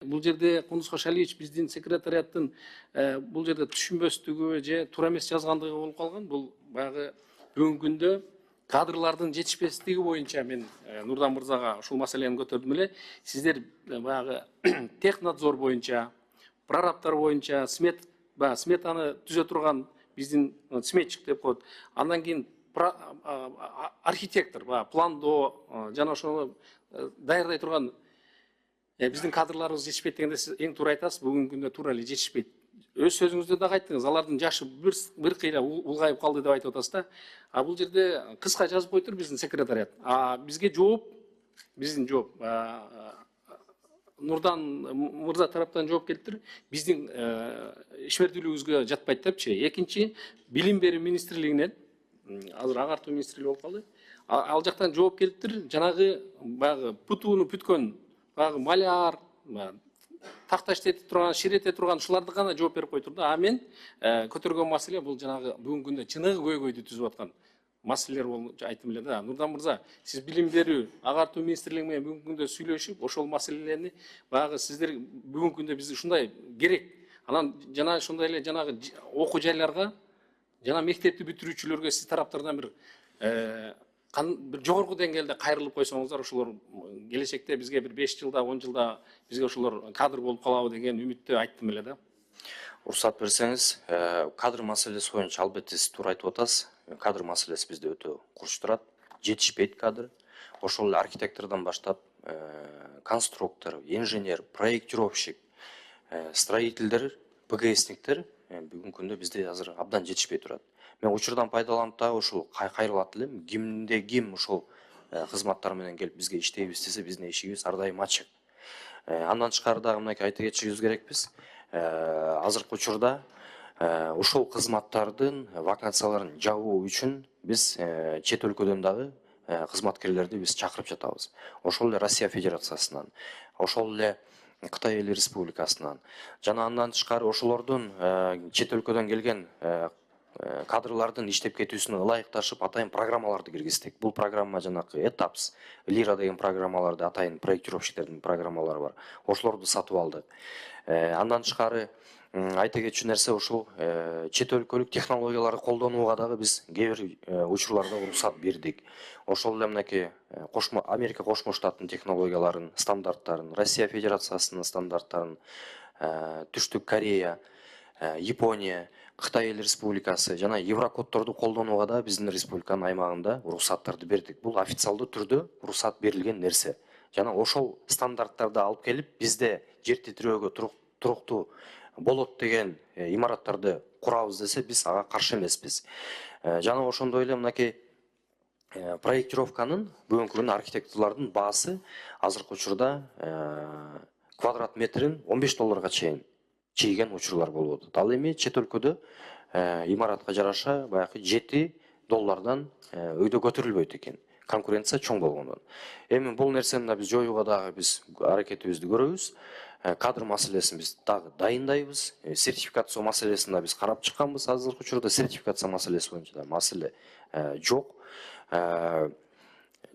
Бул жерде Кунус Кошалиевич биздин секретариаттын бул жерде түшүнбөстүгү же туура эмес жазгандыгы болуп калган. Бул баягы бүгүнкү күндө кадрлардын жетишпестиги боюнча мен Нурдан мырзага ушул маселени көтөрдүм эле. Сиздер баягы технадзор боюнча, прорабтар боюнча сметаны түзө турган биздин сметчик деп коет. Андан кийин архитектор, пландоо жана ошону даярдай турган биздин кадрларыбыз жетишпейт дегенде сиз эң туура айтасыз. Бүгүнкү күндө туура эле жетишпейт. Өз сөзүңүздө дагы айттыңыз, алардын жашы бир кыйла улгайып калды деп айтып атасыз да. Бул жерде кыска жазып коюптур биздин секретариат. Бизге жооп, биздин жооп Нурдан мырза тараптан жооп келиптир. Биздин ишмердүүлүгүбүзгө жатпайт депчи. Экинчи, билим берүү министрлигинен азыр агартуу министрлиги болуп калды. Ал жактан жооп келиптир. Жанагы баягы путууну бүткөн баягы маляр, тахта иштетип турган, ширете турган ушуларды гана жооп берип койтур да. Мен көтөргөн маселе бул жанагы бүгүнкү күндө чыныгы көйгөйдү түзүп аткан маселелер болуп айттым эле да. Нурдан мырза, сиз билим берүү, агартуу министрлиги менен бүгүнкү күндө сүйлөшүп, ошол маселелерни баягы сиздер бүгүнкү күндө биз ушундай керек. Анан жана ошондой эле жанагы окуу жайларга, жана мектепти бүтүрүүчүлөргө сиз тараптардан бир жогорку деңгээлде кайрылып койсоңуздар, ошолор келечекте бизге бир 5 жылда, 10 жылда бизге ошолор кадр болуп калабы деген үмүттү айттым эле да. Уруксат берсеңиз, кадр маселеси боюнча албетте сиз туура айтып атасыз. Кадр маселеси бизде өтө курч турат. Жетишпейт кадр. Ошол эле архитектордон баштап, конструктор, инженер, проектировщик, строительдер, ПГСниктер бүгүнкү күндө бизде азыр абдан жетишпей турат. Мен учурдан пайдаланып дагы ушул кайрылат элем. Кимде ким ушул кызматтар менен келип бизге иштейбиз десе, биздин эшигибиз ар дайым ачык. Андан тышкары дагы мынакей айта кетишибиз керекпиз. Азыркы учурда ушул кызматтардын вакансияларын жабуу үчүн биз чет өлкөдөн дагы кызматкерлерди биз чакырып жатабыз. Ошол эле Россия Федерациясынан, ошол эле Кытай Эл Республикасынан жана андан тышкары ошолордун чет өлкөдөн келген кадрлардын иштеп кетүүсүнө ылайыкташып атайын программаларды киргиздик. Бул программа жанагы Этапс, Лира деген программаларды, атайын проектировщиктердин программалары бар. Ошолорду сатып алдык. Андан тышкары айта кетчү нерсе ушул чет өлкөлүк технологияларды колдонууга дагы биз кээ бир учурларда уруксат бердик. Ошол эле мынакей Америка Кошмо Штаттын технологияларын, стандарттарын, Россия Федерациясынын стандарттарын, Түштүк Корея, Япония, Кытай Эл Республикасы жана Еврокоддорду колдонууга да биздин республиканын аймагында уруксаттарды бердик. Бул официалдуу түрдө уруксат берилген нерсе. Жана ошол стандарттарды алып келип бизде жер титирөөгө туруктуу болот деген имараттарды курабыз десе, биз ага каршы эмеспиз. Жана ошондой эле мынакей проектировканын бүгүнкү күндө архитекторлордун баасы азыркы учурда квадрат метрин $15 чейин чейген учурлар болуп атат. Ал эми чет өлкөдө имаратка жараша баягы $7 өйдө көтөрүлбөйт экен. Конкуренция чоң болгондон. Эми бул нерсени да биз жоюуга дагы биз аракетибизди көрөбүз. Кадр маселесин биз дагы дайындайбыз. Сертификация маселесин да биз карап чыкканбыз. Азыркы учурда сертификация маселеси боюнча да маселе жок.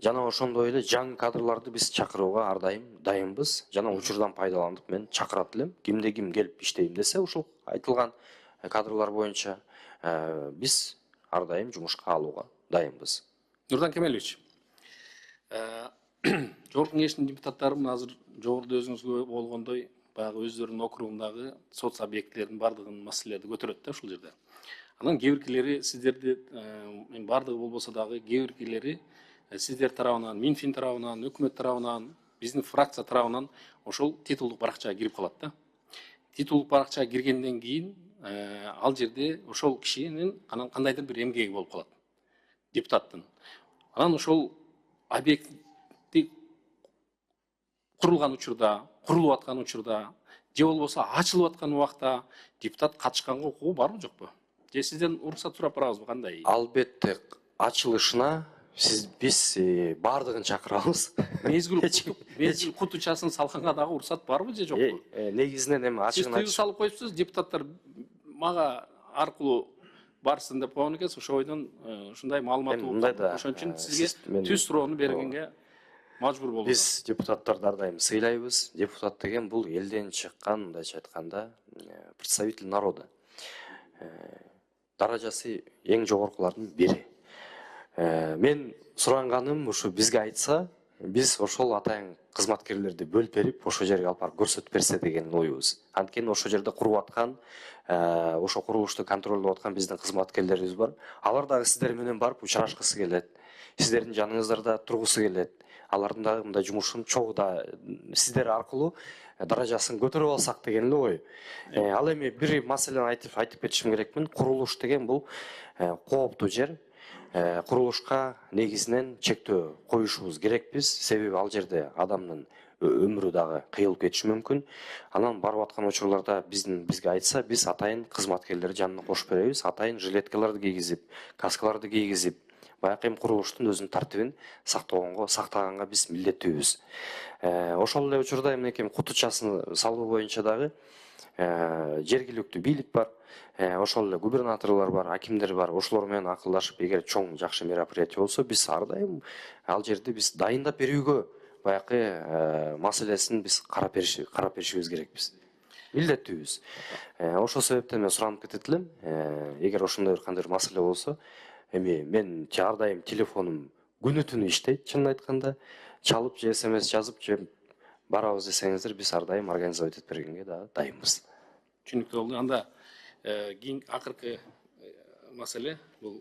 Жана ошондой эле жаңы кадрларды биз чакырууга ар дайым дайынбыз. Жана учурдан пайдаланып мен чакырат элем. Кимде ким келип иштейм десе, ушул айтылган кадрлар боюнча биз ар дайым жумушка алууга дайынбыз. Нурдан Кемелович, жогорку кеңештин депутаттары азыр жогоруда өзүңүзгө болгондой баягы өздөрүнүн округундагы соц объектилердин бардыгын маселелерди көтөрөт да ушул жерде. Анан кээ биркилери сиздерди бардыгы болбосо дагы кээ биркилери сиздер тарабынан, Минфин тарабынан, өкмөт тарабынан, биздин фракция тарабынан ошол титулдук баракчага кирип калат да. Титулдук баракчага киргенден кийин ал жерде ошол кишинин кандайдыр бир эмгеги болуп калат. Депутаттын. Анан ошол объекти курулган учурда, курулуп аткан учурда, же болбосо ачылып аткан убакта депутат катышканга укугу барбы жокпу? Же сизден уруксат сурап барабызбы, кандай? Албетте ачылышына биз бардыгын чакырабыз. Мезгил кутучасын салганга дагы уруксат барбы же жокпу? Негизинен эми ачыгын айтып салып коюпсуз, депутаттар мага аркылуу барсын деп койгон экенсиз. Ошол бойдон ушундай маалымат ошон үчүн сизге түз суроону бергенге мажбур болууда. Биз депутаттарды ар дайым сыйлайбыз. Депутат деген бул элден чыккан, мындайча айтканда, представитель народа. Даражасы эң жогоркулардын бири. Мен суранганым ушу бизге айтса, биз ошол атайын кызматкерлерди бөлүп берип, ошол жерге алып барып көрсөтүп берсе деген оюбуз. Анткени ошол жерде куруп аткан, ошо курулушту контролдоп аткан биздин кызматкерлерибиз бар. Алар дагы сиздер менен барып учурашкысы келет. Сиздердин жаныңыздарда тургусу келет. Алардын дагы мындай жумушун чогуу да сиздер аркылуу даражасын көтөрүп алсак деген эле ой. Ал эми бир маселени айтып кетишим керекмин. Курулуш деген бул кооптуу жер. Курулушка негизинен чектөө коюшубуз керекпиз. Себеби ал жерде адамдын өмүрү дагы кыйылып кетиши мүмкүн. Анан барып аткан учурларда бизге айтса, биз атайын кызматкерлерди жанына кошуп беребиз. Атайын жилеткаларды кийгизип, каскаларды кийгизип, баягы эми курулуштун өзүнүн тартибин сактаганга биз милдеттүүбүз. Ошол эле учурда эмнеки кутучасын салуу боюнча дагы жергиликтүү бийлик бар. Ошол эле губернаторлор бар, акимдер бар. Ошолор менен акылдашып, эгер чоң жакшы мероприятие болсо, биз ар дайым ал жерди биз дайындап берүүгө баягы маселесин биз карап беришибиз керекпиз. Милдеттүүбүз. Ошол себептен мен суранып кетет элем. Эгер ошондой кандайдыр маселе болсо, эми мен ар дайым телефонум күнү түнү иштейт, чынын айтканда. Чалып же СМС жазып же барабыз десеңиздер, биз ар дайым организовать этип бергенге дагы дайынбыз. Түшүнүктүү болду. Анда кийин акыркы маселе бул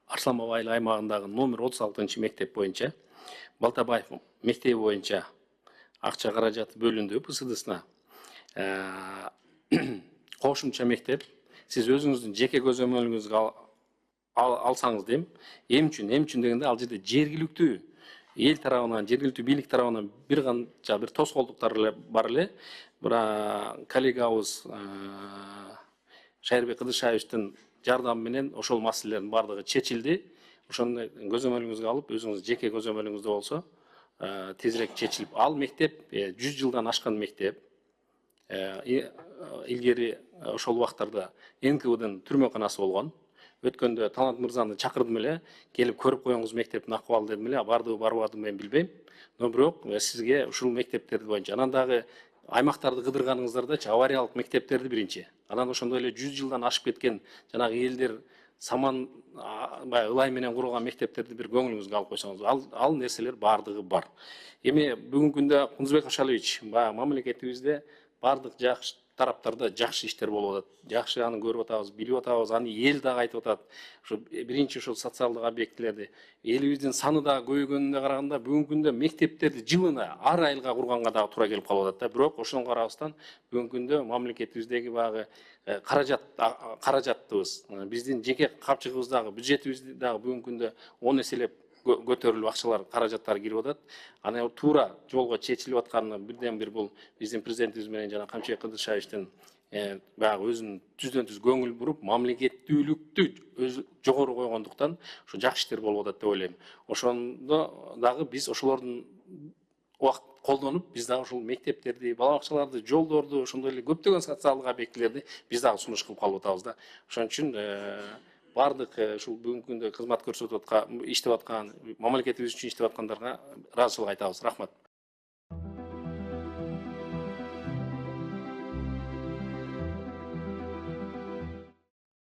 Арслан Бабайыл аймагындагы номер 36 мектеп боюнча Балтабаев мектеби боюнча акча каражаты бөлүндү ПСДсына. Кошумча мектеп сиз өзүңүздүн жеке көзөмөлүңүзгө алсаңыз дейм. Эм үчүн дегенде ал жерде жергиликтүү эл тарабынан, жергиликтүү бийлик тарабынан бир канча бир тоскоолдуктар эле бар эле. Бирок коллегабыз Шайырбек Кыдыршаевичтин жардамы менен ошол маселелердин бардыгы чечилди. Ошону көзөмөлүңүзгө алып, өзүңүз жеке көзөмөлүңүздө болсо, тезирээк чечилип, ал мектеп 100 жылдан ашкан мектеп. Илгери ошол убактарда НКВдын түрмөканасы болгон. Өткөндө Талант мырзаны чакырдым эле, келип көрүп коюңуз мектептин акыбалы дедим эле, бардыбы барбадымы мен билбейм. Но бирок сизге ушул мектептерди боюнча, анан дагы аймактарды кыдырганыңыздардачы авариялык мектептерди биринчи. Анан ошондой эле 100 жылдан ашып кеткен жанагы элдер саман баягы ылай менен курулган мектептерди бир көңүлүңүзгө алып койсоңуз, ал нерселер бардыгы бар. Эми бүгүнкү күндө Кунузбек Ашалович баягы мамлекетибизде бардык жакшы тараптарда жакшы иштер болуп атат. Жакшы аны көрүп атабыз, билип атабыз, аны эл дагы айтып атат. Ошо биринчи ошол социалдык объектилерди элибиздин саны дагы көбөйгөнүнө караганда бүгүнкү күндө мектептерди жылына ар айылга курганга дагы туура келип калып атат да. Бирок ошону карабастан бүгүнкү күндө мамлекетибиздеги баягы каражатыбыз, биздин жеке капчыгыбыз дагы, бюджетибиз дагы бүгүнкү күндө 10 эселеп көтөрүлүп акчалар, каражаттар кирип атат. Аны туура жолго чечилип атканы бирден бир бул биздин президентибиз менен жана Камчыбек Кыдыршаевичтин баягы өзүнүн түздөн түз көңүл буруп, мамлекеттүүлүктү жогору койгондуктан ошо жакшы иштер болуп атат деп ойлойм. Ошондо дагы биз ошолордун убакыт колдонуп, биз дагы ушул мектептерди, бала бакчаларды, жолдорду, ошондой эле көптөгөн социалдык объектилерди биз дагы сунуш кылып калып атабыз да. Ошон үчүн бардык ушул бүгүнкү күндө кызмат көрсөтүп аткан, иштеп аткан, мамлекетибиз үчүн иштеп аткандарга ыраазычылык айтабыз. Рахмат.